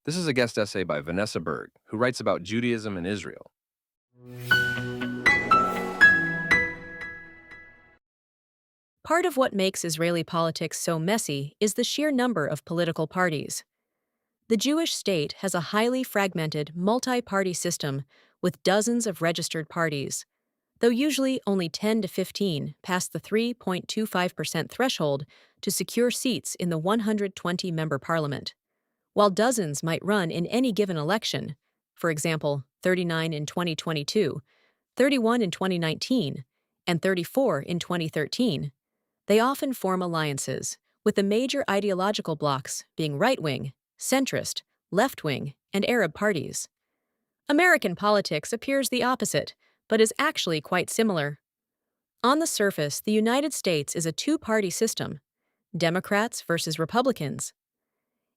This is a guest essay by Vanessa Berg, who writes about Judaism and Israel. Part of what makes Israeli politics so messy is the sheer number of political parties. The Jewish state has a highly fragmented, multi party system with dozens of registered parties, though usually only 10 to 15 pass the 3.25% threshold to secure seats in the 120 member parliament, while dozens might run in any given election, for example, 39 in 2022, 31 in 2019, and 34 in 2013. They often form alliances, with the major ideological blocs being right-wing, centrist, left-wing, and Arab parties. American politics appears the opposite, but is actually quite similar. On the surface, the United States is a two-party system, Democrats versus Republicans.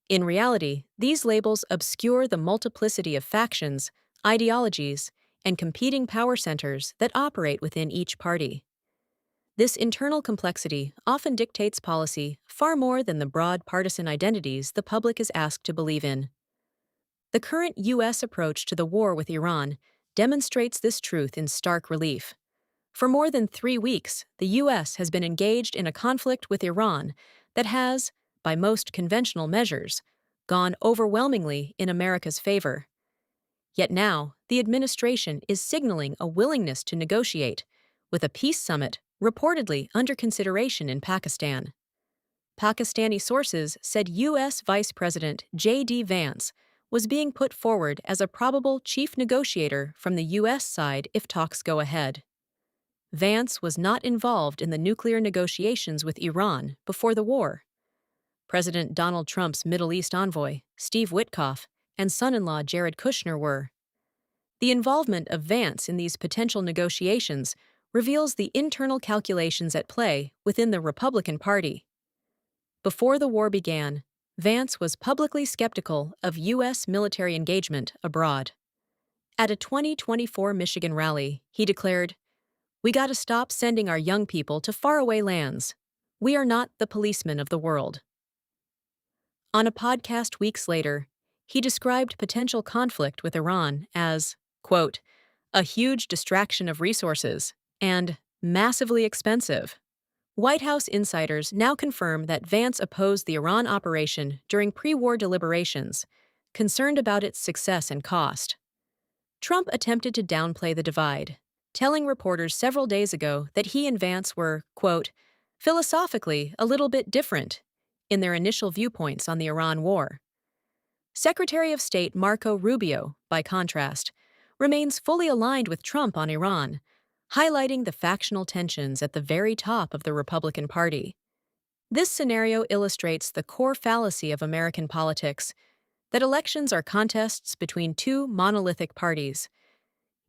In reality, these labels obscure the multiplicity of factions, ideologies, and competing power centers that operate within each party. This internal complexity often dictates policy far more than the broad partisan identities the public is asked to believe in. The current U.S. approach to the war with Iran demonstrates this truth in stark relief. For more than 3 weeks, the U.S. has been engaged in a conflict with Iran that has, by most conventional measures, gone overwhelmingly in America's favor. Yet now, the administration is signaling a willingness to negotiate, with a peace summit reportedly under consideration in Pakistan. Pakistani sources said U.S. Vice President J.D. Vance was being put forward as a probable chief negotiator from the U.S. side if talks go ahead. Vance was not involved in the nuclear negotiations with Iran before the war. President Donald Trump's Middle East envoy, Steve Witkoff, and son-in-law Jared Kushner were. The involvement of Vance in these potential negotiations reveals the internal calculations at play within the Republican Party. Before the war began, Vance was publicly skeptical of U.S. military engagement abroad. At a 2024 Michigan rally, he declared, "We gotta stop sending our young people to faraway lands. We are not the policemen of the world." On a podcast weeks later, he described potential conflict with Iran as, quote, "a huge distraction of resources," and massively expensive. White House insiders now confirm that Vance opposed the Iran operation during pre-war deliberations, concerned about its success and cost. Trump attempted to downplay the divide, telling reporters several days ago that he and Vance were, quote, "philosophically a little bit different" in their initial viewpoints on the Iran war. Secretary of State Marco Rubio, by contrast, remains fully aligned with Trump on Iran, highlighting the factional tensions at the very top of the Republican Party. This scenario illustrates the core fallacy of American politics, that elections are contests between two monolithic parties.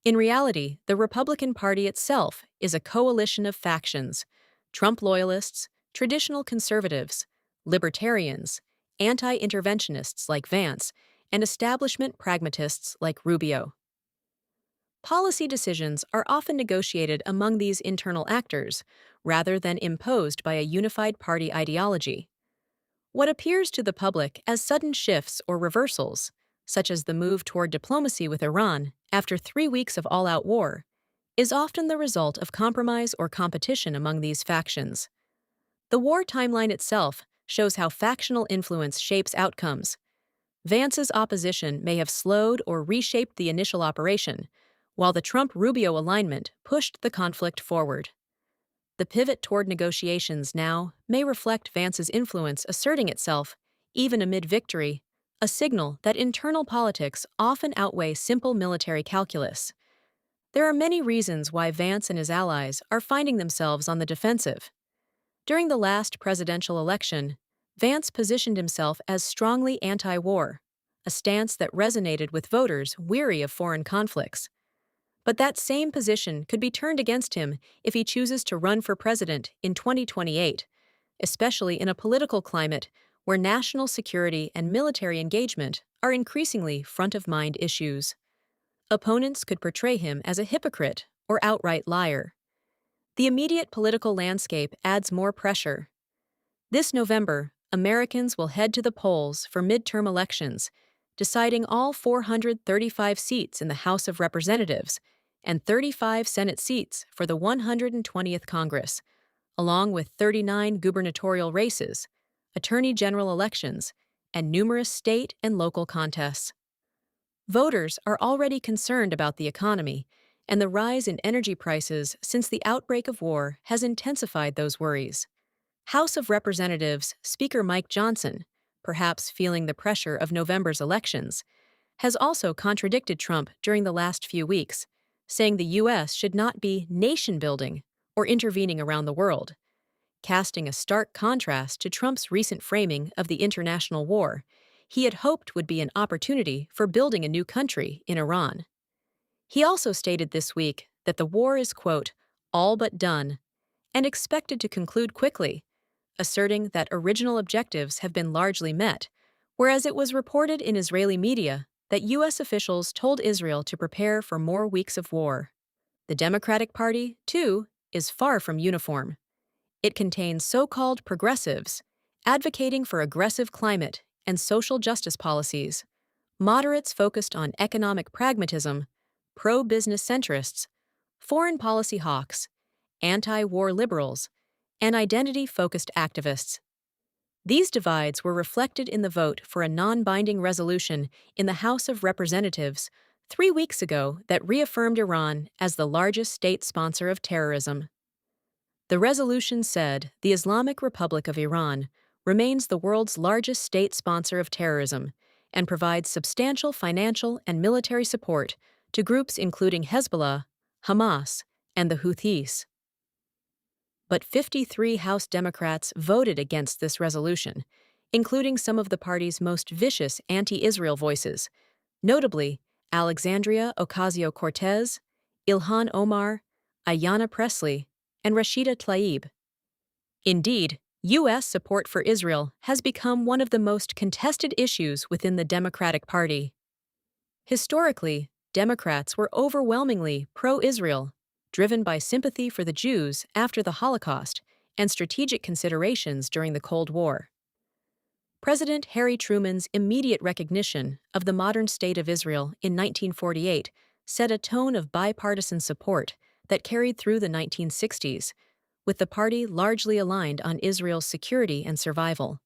In reality, the Republican Party itself is a coalition of factions: Trump loyalists, traditional conservatives, libertarians, anti-interventionists like Vance, and establishment pragmatists like Rubio. Policy decisions are often negotiated among these internal actors, rather than imposed by a unified party ideology. What appears to the public as sudden shifts or reversals, such as the move toward diplomacy with Iran after 3 weeks of all-out war, is often the result of compromise or competition among these factions. The war timeline itself shows how factional influence shapes outcomes. Vance's opposition may have slowed or reshaped the initial operation, while the Trump-Rubio alignment pushed the conflict forward. The pivot toward negotiations now may reflect Vance's influence asserting itself, even amid victory, a signal that internal politics often outweigh simple military calculus. There are many reasons why Vance and his allies are finding themselves on the defensive. During the last presidential election, Vance positioned himself as strongly anti-war, a stance that resonated with voters weary of foreign conflicts. But that same position could be turned against him if he chooses to run for president in 2028, especially in a political climate where national security and military engagement are increasingly front-of-mind issues. Opponents could portray him as a hypocrite or outright liar. The immediate political landscape adds more pressure. This November, Americans will head to the polls for midterm elections, deciding all 435 seats in the House of Representatives and 35 Senate seats for the 120th Congress, along with 39 gubernatorial races, attorney general elections, and numerous state and local contests. Voters are already concerned about the economy, and the rise in energy prices since the outbreak of war has intensified those worries. House of Representatives Speaker Mike Johnson, perhaps feeling the pressure of November's elections, has also contradicted Trump during the last few weeks, saying the U.S. should not be nation building or intervening around the world, casting a stark contrast to Trump's recent framing of the international war he had hoped would be an opportunity for building a new country in Iran. He also stated this week that the war is, quote, all but done, and expected to conclude quickly, asserting that original objectives have been largely met, whereas it was reported in Israeli media that U.S. officials told Israel to prepare for more weeks of war. The Democratic Party, too, is far from uniform. It contains so-called progressives, advocating for aggressive climate and social justice policies, moderates focused on economic pragmatism, pro-business centrists, foreign policy hawks, anti-war liberals, and identity-focused activists. These divides were reflected in the vote for a non-binding resolution in the House of Representatives 3 weeks ago that reaffirmed Iran as the largest state sponsor of terrorism. The resolution said the Islamic Republic of Iran remains the world's largest state sponsor of terrorism and provides substantial financial and military support to groups including Hezbollah, Hamas, and the Houthis. But 53 House Democrats voted against this resolution, including some of the party's most vicious anti-Israel voices, notably Alexandria Ocasio-Cortez, Ilhan Omar, Ayanna Pressley, and Rashida Tlaib. Indeed, U.S. support for Israel has become one of the most contested issues within the Democratic Party. Historically, Democrats were overwhelmingly pro-Israel, driven by sympathy for the Jews after the Holocaust and strategic considerations during the Cold War. President Harry Truman's immediate recognition of the modern state of Israel in 1948 set a tone of bipartisan support that carried through the 1960s, with the party largely aligned on Israel's security and survival.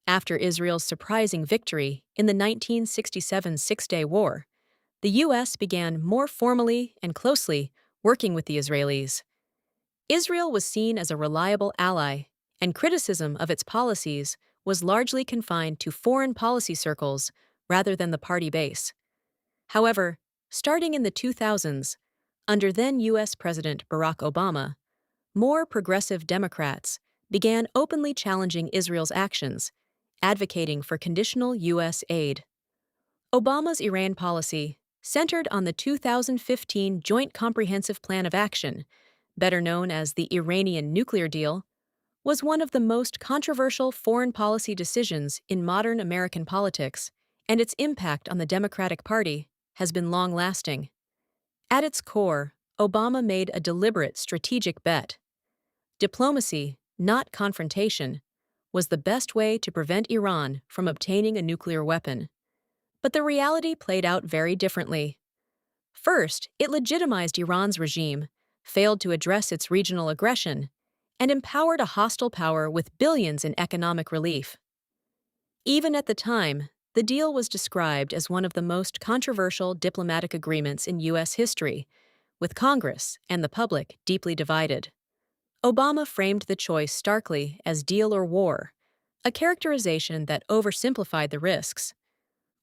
After Israel's surprising victory in the 1967 Six-Day War, the U.S. began more formally and closely working with the Israelis. Israel was seen as a reliable ally, and criticism of its policies was largely confined to foreign policy circles rather than the party base. However, starting in the 2000s, under then U.S. President Barack Obama, more progressive Democrats began openly challenging Israel's actions, advocating for conditional U.S. aid. Obama's Iran policy centered on the 2015 Joint Comprehensive Plan of Action, better known as the Iranian nuclear deal, was one of the most controversial foreign policy decisions in modern American politics, and its impact on the Democratic Party has been long-lasting. At its core, Obama made a deliberate strategic bet. Diplomacy, not confrontation, was the best way to prevent Iran from obtaining a nuclear weapon. But the reality played out very differently. First, it legitimized Iran's regime, failed to address its regional aggression, and empowered a hostile power with billions in economic relief. Even at the time, the deal was described as one of the most controversial diplomatic agreements in U.S. history, with Congress and the public deeply divided. Obama framed the choice starkly as deal or war, a characterization that oversimplified the risks.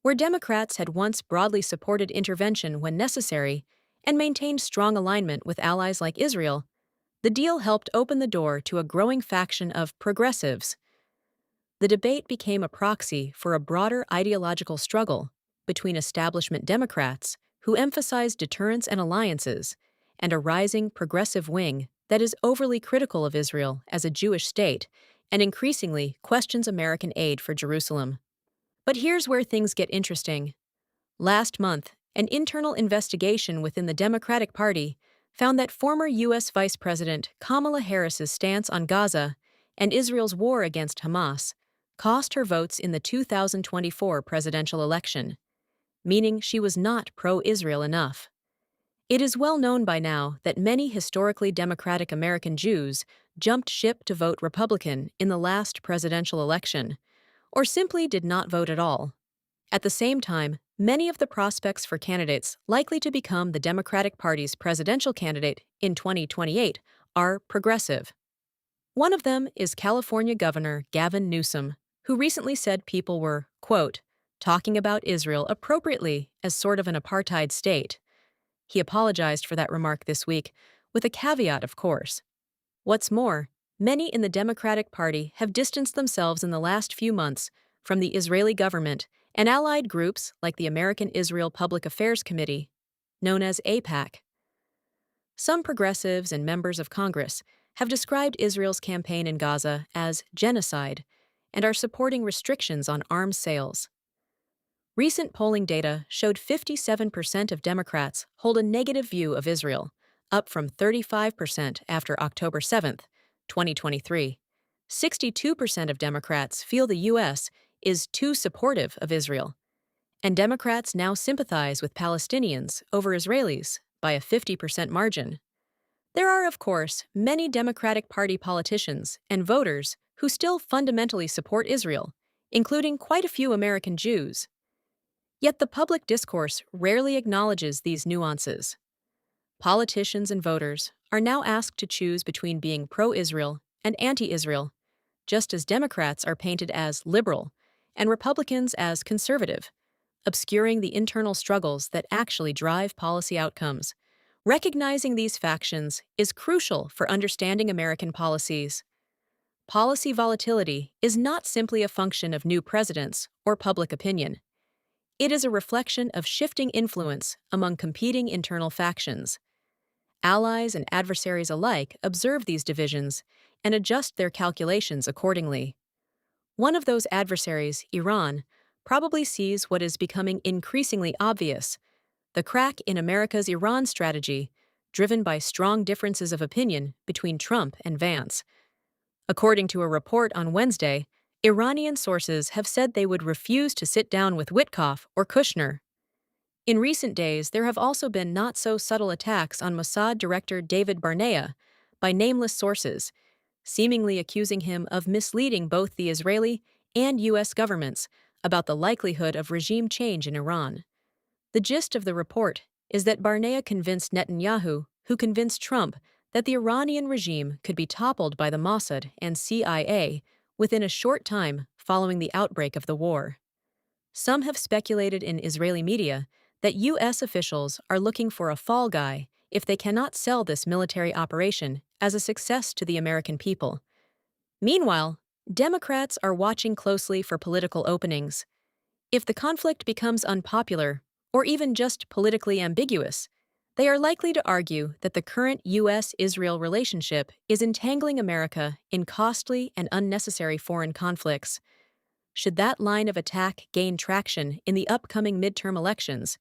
Where Democrats had once broadly supported intervention when necessary and maintained strong alignment with allies like Israel, the deal helped open the door to a growing faction of progressives. The debate became a proxy for a broader ideological struggle between establishment Democrats, who emphasized deterrence and alliances, and a rising progressive wing that is overly critical of Israel as a Jewish state and increasingly questions American aid for Jerusalem. But here's where things get interesting. Last month, an internal investigation within the Democratic Party found that former U.S. Vice President Kamala Harris's stance on Gaza and Israel's war against Hamas cost her votes in the 2024 presidential election, meaning she was not pro-Israel enough. It is well known by now that many historically democratic American Jews jumped ship to vote Republican in the last presidential election, or simply did not vote at all. At the same time, many of the prospects for candidates likely to become the Democratic Party's presidential candidate in 2028 are progressive. One of them is California Governor Gavin Newsom, who recently said people were, quote, talking about Israel appropriately as sort of an apartheid state. He apologized for that remark this week, with a caveat, of course. What's more, many in the Democratic Party have distanced themselves in the last few months from the Israeli government and allied groups like the American Israel Public Affairs Committee, known as AIPAC. Some progressives and members of Congress have described Israel's campaign in Gaza as genocide and are supporting restrictions on arms sales. Recent polling data showed 57% of Democrats hold a negative view of Israel, up from 35% after October 7, 2023. 62% of Democrats feel the U.S. is too supportive of Israel, and Democrats now sympathize with Palestinians over Israelis by a 50% margin. There are, of course, many Democratic Party politicians and voters who still fundamentally support Israel, including quite a few American Jews. Yet the public discourse rarely acknowledges these nuances. Politicians and voters are now asked to choose between being pro-Israel and anti-Israel, just as Democrats are painted as liberal and Republicans as conservative, obscuring the internal struggles that actually drive policy outcomes. Recognizing these factions is crucial for understanding American policies. Policy volatility is not simply a function of new presidents or public opinion. It is a reflection of shifting influence among competing internal factions. Allies and adversaries alike observe these divisions and adjust their calculations accordingly. One of those adversaries, Iran, probably sees what is becoming increasingly obvious: the crack in America's Iran strategy, driven by strong differences of opinion between Trump and Vance. According to a report on Wednesday, Iranian sources have said they would refuse to sit down with Witkoff or Kushner. In recent days, there have also been not-so-subtle attacks on Mossad Director David Barnea by nameless sources, seemingly accusing him of misleading both the Israeli and U.S. governments about the likelihood of regime change in Iran. The gist of the report is that Barnea convinced Netanyahu, who convinced Trump, that the Iranian regime could be toppled by the Mossad and CIA within a short time following the outbreak of the war. Some have speculated in Israeli media that U.S. officials are looking for a fall guy if they cannot sell this military operation as a success to the American people. Meanwhile, Democrats are watching closely for political openings. If the conflict becomes unpopular, or even just politically ambiguous, they are likely to argue that the current U.S.-Israel relationship is entangling America in costly and unnecessary foreign conflicts. Should that line of attack gain traction in the upcoming midterm elections,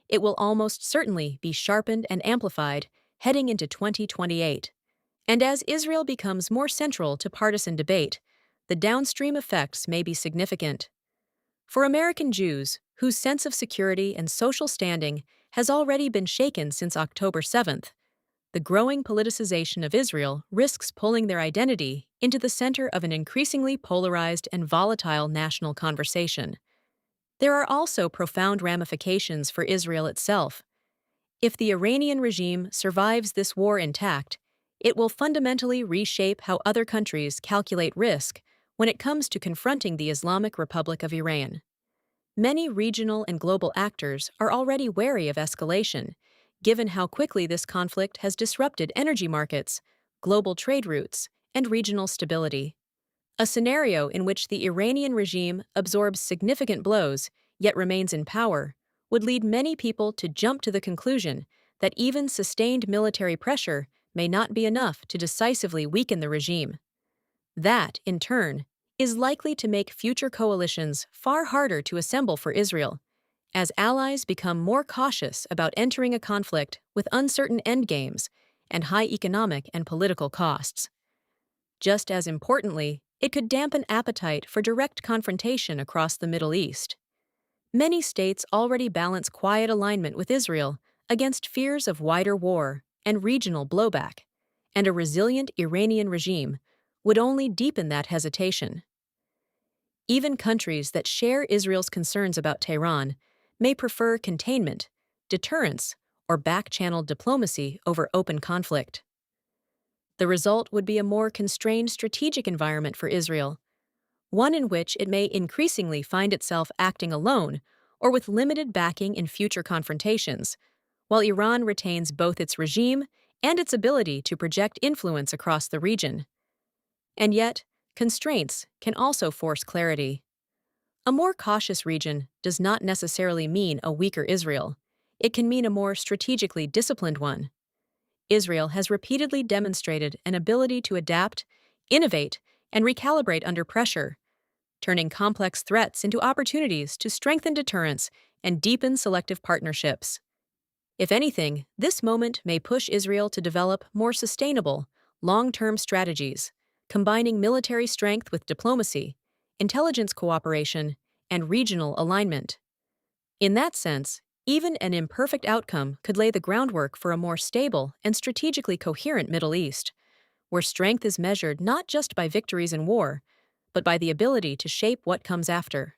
it will almost certainly be sharpened and amplified heading into 2028. And as Israel becomes more central to partisan debate, the downstream effects may be significant. For American Jews, whose sense of security and social standing has already been shaken since October 7th, the growing politicization of Israel risks pulling their identity into the center of an increasingly polarized and volatile national conversation. There are also profound ramifications for Israel itself. If the Iranian regime survives this war intact, it will fundamentally reshape how other countries calculate risk when it comes to confronting the Islamic Republic of Iran. Many regional and global actors are already wary of escalation, given how quickly this conflict has disrupted energy markets, global trade routes, and regional stability. A scenario in which the Iranian regime absorbs significant blows yet remains in power would lead many people to jump to the conclusion that even sustained military pressure may not be enough to decisively weaken the regime. That, in turn, is likely to make future coalitions far harder to assemble for Israel, as allies become more cautious about entering a conflict with uncertain endgames and high economic and political costs. Just as importantly, It could dampen appetite for direct confrontation across the Middle East. Many states already balance quiet alignment with Israel against fears of wider war and regional blowback, and a resilient Iranian regime would only deepen that hesitation. Even countries that share Israel's concerns about Tehran may prefer containment, deterrence, or back-channeled diplomacy over open conflict. The result would be a more constrained strategic environment for Israel, one in which it may increasingly find itself acting alone or with limited backing in future confrontations, while Iran retains both its regime and its ability to project influence across the region. And yet, constraints can also force clarity. A more cautious region does not necessarily mean a weaker Israel. It can mean a more strategically disciplined one. Israel has repeatedly demonstrated an ability to adapt, innovate, and recalibrate under pressure, turning complex threats into opportunities to strengthen deterrence and deepen selective partnerships. If anything, this moment may push Israel to develop more sustainable, long-term strategies, combining military strength with diplomacy, intelligence cooperation, and regional alignment. In that sense, even an imperfect outcome could lay the groundwork for a more stable and strategically coherent Middle East, where strength is measured not just by victories in war, but by the ability to shape what comes after.